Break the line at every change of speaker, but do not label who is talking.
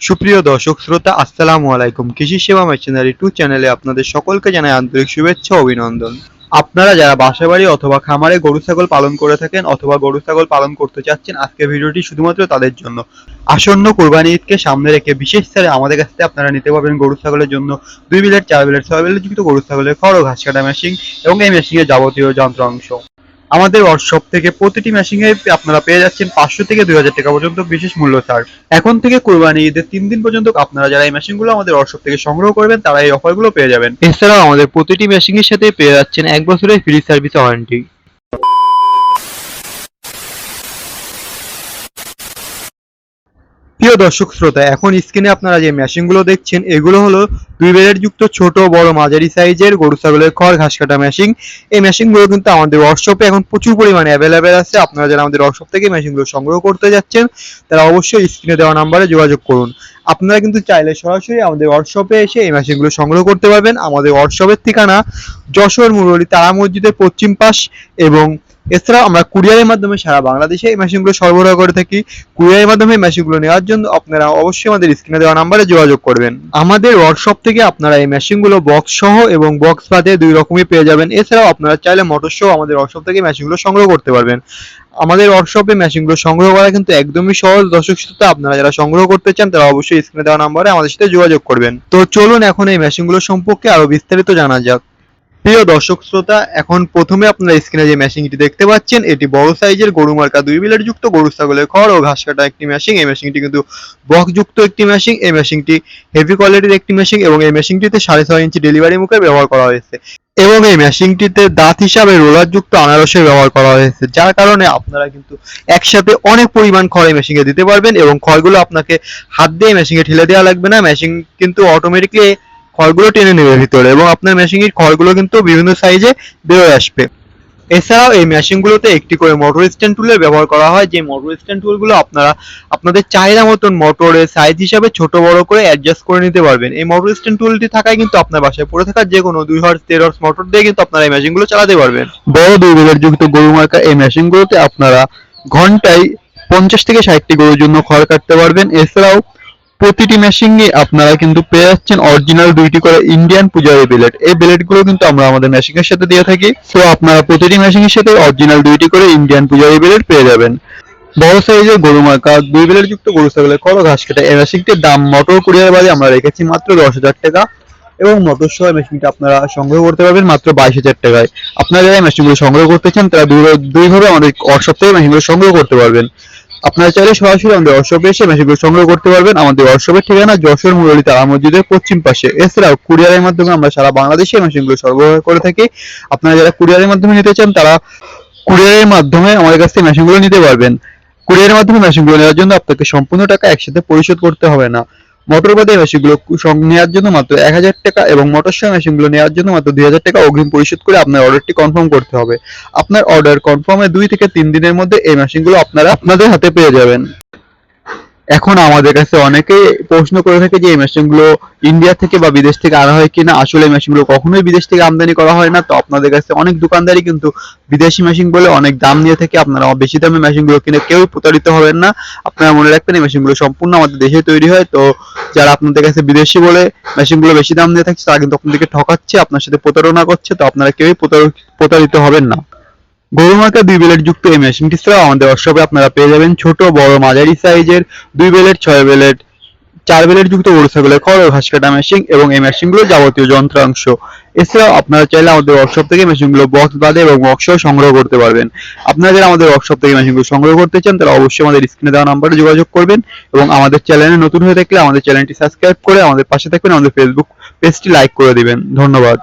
সুপ্রিয় দর্শক শ্রোতা, আসসালামু আলাইকুম। কৃষি সেবা মেশিনারি 2 চ্যানেলে আপনাদের সকলকে জানাই আন্তরিক শুভেচ্ছা ও অভিনন্দন। আপনারা যারা বাসাবাড়ি অথবা খামারে গরু ছাগল পালন করে থাকেন অথবা গরু ছাগল পালন করতে চাচ্ছেন, আজকের ভিডিওটি শুধুমাত্র তাদের জন্য। আসন্ন কুরবানি ঈদকে সামনে রেখে বিশেষ ছাড়ে আমাদের কাছ থেকে আপনারা নিতে পারবেন গরু ছাগলের জন্য 2 বিলেট, 4 বিলেট, 6 বিলেট যুক্ত গরু ছাগলের খড় ও ঘাস কাটা মেশিন এবং এই মেশিনের যাবতীয় যন্ত্রাংশ। আমাদের ওয়ার্কশপ থেকে প্রতিটি মেশিনে আপনারা পেয়ে যাচ্ছেন 500 থেকে 2000 টাকা পর্যন্ত বিশেষ মূল্য ছাড়। এখন থেকে কুরবানি ঈদের 3 দিন পর্যন্ত আপনারা যারা এই মেশিনগুলো আমাদের ওয়ার্কশপ থেকে সংগ্রহ করবেন তারা এই অফারগুলো পেয়ে যাবেন। এছাড়াও আমাদের প্রতিটি মেশিনের সাথে পেয়ে যাচ্ছেন 1 বছরের ফ্রি সার্ভিস ওয়ারেন্টি। প্রিয় দর্শক শ্রোতা, এখন স্ক্রিনে আপনারা যে মেশিনগুলো দেখছেন এগুলো হলো 2 ব্লেড যুক্ত ছোট বড় মাঝারি সাইজের গরু ছাগলের খড় ঘাস কাটা মেশিন। এই মেশিনগুলো কিন্তু আমাদের ওয়ার্কশপে এখন প্রচুর পরিমাণে অ্যাভেলেবেল আছে। আপনারা যারা আমাদের ওয়ার্কশপ থেকে মেশিনগুলো সংগ্রহ করতে যাচ্ছেন তারা অবশ্যই স্ক্রিনে দেওয়া নাম্বারে যোগাযোগ করুন। আপনারা কিন্তু চাইলে সরাসরি আমাদের ওয়ার্কশপে এসে এই মেশিনগুলো সংগ্রহ করতে পারবেন। আমাদের ওয়ার্কশপের ঠিকানা যশোর মুরলী তারা মসজিদের পশ্চিম পাশ, এবং এছাড়াও আমরা কুরিয়ারের মাধ্যমে সারা বাংলাদেশে এই মেশিনগুলো সরবরাহ করে থাকি। কুরিয়ারের মাধ্যমে মেশিনগুলো নেওয়ার জন্য আপনারা অবশ্যই আমাদের স্ক্রিনে দেওয়া নাম্বারে যোগাযোগ করবেন। আমাদের ওয়ার্কশপ থেকে আপনারা এই মেশিনগুলো বক্স সহ এবং বক্স বাদে 2 রকমই পেয়ে যাবেন। এছাড়াও আপনারা চাইলে মোটর সহ আমাদের ওয়ার্কশপ থেকে মেশিনগুলো সংগ্রহ করতে পারবেন। আমাদের ওয়ার্কশপে মেশিনগুলো সংগ্রহ করা কিন্তু একদমই সহজ। দর্শক শ্রোতা, আপনারা যারা সংগ্রহ করতে চান তারা অবশ্যই স্ক্রিনে দেওয়া নাম্বারে আমাদের সাথে যোগাযোগ করবেন। তো চলুন এখন এই মেশিনগুলো সম্পর্কে আরো বিস্তারিত জানা যাক। প্রিয় দর্শক শ্রোতা, এখন প্রথমে আপনারা স্ক্রিনে যে মেশিনটি দেখতে পাচ্ছেন এটি বড় সাইজের গরু মার্কা 2 বিলেট যুক্ত গরু ছাগলের খড় ও ঘাস কাটা একটি মেশিন। এই মেশিনটি কিন্তু বক্স যুক্ত একটি মেশিন। এই মেশিনটি হেভি কোয়ালিটির একটি মেশিন এবং এই মেশিনটিতে 6.5 ইঞ্চি ডেলিভারি মুখের ব্যবহার করা হয়েছে এবং এই মেশিনটিতে দাঁত হিসাবে রোলার যুক্ত আনারসের ব্যবহার করা হয়েছে, যার কারণে আপনারা কিন্তু একসাথে অনেক পরিমাণ খড় এই মেশিনে দিতে পারবেন এবং খড়গুলো আপনাকে হাত দিয়ে মেশিনে ঠেলে দেওয়া লাগবে না। মেশিন কিন্তু অটোমেটিকলি খড়গুলো টেনে নেবে ভিতরে এবং আপনার মেশিনের খড়গুলো কিন্তু বিভিন্ন সাইজে বেরোয় আসবে। এছাড়াও এই মেশিনগুলোতে একটি করে মোটর স্ট্যান্ড টুলের ব্যবহার করা হয়, যে মোটর স্ট্যান্ড টুলগুলো আপনারা আপনাদের চাহিদা মতন মোটরের সাইজ হিসাবে ছোট বড় করে অ্যাডজাস্ট করে নিতে পারবেন। এই মোটর স্ট্যান্ড টুলটি থাকায় কিন্তু আপনার বাসায় পড়ে থাকা যে কোনো 2 হর্স 13 হর্স মোটর দিয়ে কিন্তু আপনারা এই মেশিনগুলো চালাতে পারবেন। বড় 2 বিলেট যুক্ত গরু মার্কা এই মেশিনগুলোতে আপনারা ঘন্টায় 50 থেকে 60টি গরুর জন্য খড় কাটতে পারবেন। এছাড়াও প্রতিটি মেশিনে আপনারা কিন্তু পেয়ে যাচ্ছেন অরিজিনাল 2টি করে ইন্ডিয়ান পূজারি ব্লেড। এই ব্লেডগুলো কিন্তু আমরা আমাদের মেশিনের সাথে দিয়ে থাকি। তো আপনারা প্রতিটি মেশিনের সাথে অরিজিনাল 2টি করে ইন্ডিয়ান পূজারি ব্লেড পেয়ে যাবেন। বড় সাইজের গরু মার্কা 2 ব্লেড যুক্ত গরু ছাগলের খড় ও ঘাস কাটা এই মেশিনটির দাম মোটর কুরিয়ার বাদে আমরা রেখেছি মাত্র 10,000 টাকা এবং মোটর সহ মেশিনটা আপনারা সংগ্রহ করতে পারবেন মাত্র 22,000 টাকায়। আপনারা যারা মেশিনগুলো সংগ্রহ করতে চান তারা দুই ভাবে আমাদের ওয়ার্কশপ থেকে মেশিনগুলো সংগ্রহ করতে পারবেন। আপনারা চাইলে সরাসরি আমাদের ওয়ার্কশপে এসে মেশিনগুলো সংগ্রহ করতে পারবেন। আমাদের ওয়ার্কশপের ঠিকানা যশোর মুরলী তারা মসজিদের পশ্চিম পাশে। এছাড়াও কুরিয়ারের মাধ্যমে আমরা সারা বাংলাদেশে মেশিনগুলো সরবরাহ করে থাকি। আপনারা যারা কুরিয়ারের মাধ্যমে নিতে চান তারা কুরিয়ারের মাধ্যমে আমাদের কাছ থেকে মেশিনগুলো নিতে পারবেন। কুরিয়ারের মাধ্যমে মেশিনগুলো নেওয়ার জন্য আপনাকে সম্পূর্ণ টাকা একসাথে পরিশোধ করতে হবে না। মোটর বাদে মেশিনগুলো নেওয়ার জন্য মাত্র 1,000 টাকা এবং মোটর সহ মেশিনগুলো নেওয়ার জন্য মাত্র 2,000 টাকা অগ্রিম পরিশোধ করে আপনার অর্ডারটি কনফার্ম করতে হবে। আপনার অর্ডার কনফার্মে 2 থেকে 3 দিনের মধ্যে এই মেশিনগুলো আপনারা আপনাদের হাতে পেয়ে যাবেন। এখন আমাদের কাছে অনেকেই প্রশ্ন করে থাকে যে এই মেশিনগুলো ইন্ডিয়া থেকে বা বিদেশ থেকে আনা হয় কিনা। আসলে এই মেশিনগুলো কখনোই বিদেশ থেকে আমদানি করা হয় না। তো আপনাদের কাছে অনেক দোকানদারই কিন্তু বিদেশি মেশিন বলে অনেক দাম নিয়ে থাকে। আপনারা বেশি দামে মেশিনগুলো কিনে কেউই প্রতারিত হবেন না। আপনারা মনে রাখবেন এই মেশিনগুলো সম্পূর্ণ আমাদের দেশে তৈরি হয়। তো যারা আপনাদের কাছে বিদেশি বলে মেশিনগুলো বেশি দাম দিয়ে থাকছে তারা কিন্তু আপনাদেরকে ঠকাচ্ছে, আপনার সাথে প্রতারণা করছে। তো আপনারা কেউই প্রতারিত হবেন না। গরু মার্কা 2 ব্লেড যুক্ত এই মেশিনটি ছাড়াও আমাদের ওয়ার্কশপে আপনারা পেয়ে যাবেন ছোট বড় মাঝারি সাইজের 2 ব্লেড, 6 ব্লেড, 4 ব্লেড যুক্ত গরু ছাগলের খড় ও ঘাস কাটা মেশিন এবং এই মেশিনগুলোর যাবতীয় যন্ত্রাংশ। এছাড়াও আপনারা চাইলে আমাদের ওয়ার্কশপ থেকে মেশিনগুলো বক্স বাদে এবং বক্স সহ সংগ্রহ করতে পারবেন। আপনারা যারা আমাদের ওয়ার্কশপ থেকে মেশিনগুলো সংগ্রহ করতে চান তারা অবশ্যই আমাদের স্ক্রিনে দেওয়া নাম্বারে যোগাযোগ করবেন এবং আমাদের চ্যানেলে নতুন হয়ে থাকলে আমাদের চ্যানেলটি সাবস্ক্রাইব করে আমাদের পাশে থাকবেন। আমাদের ফেসবুক পেজটি লাইক করে দিবেন। ধন্যবাদ।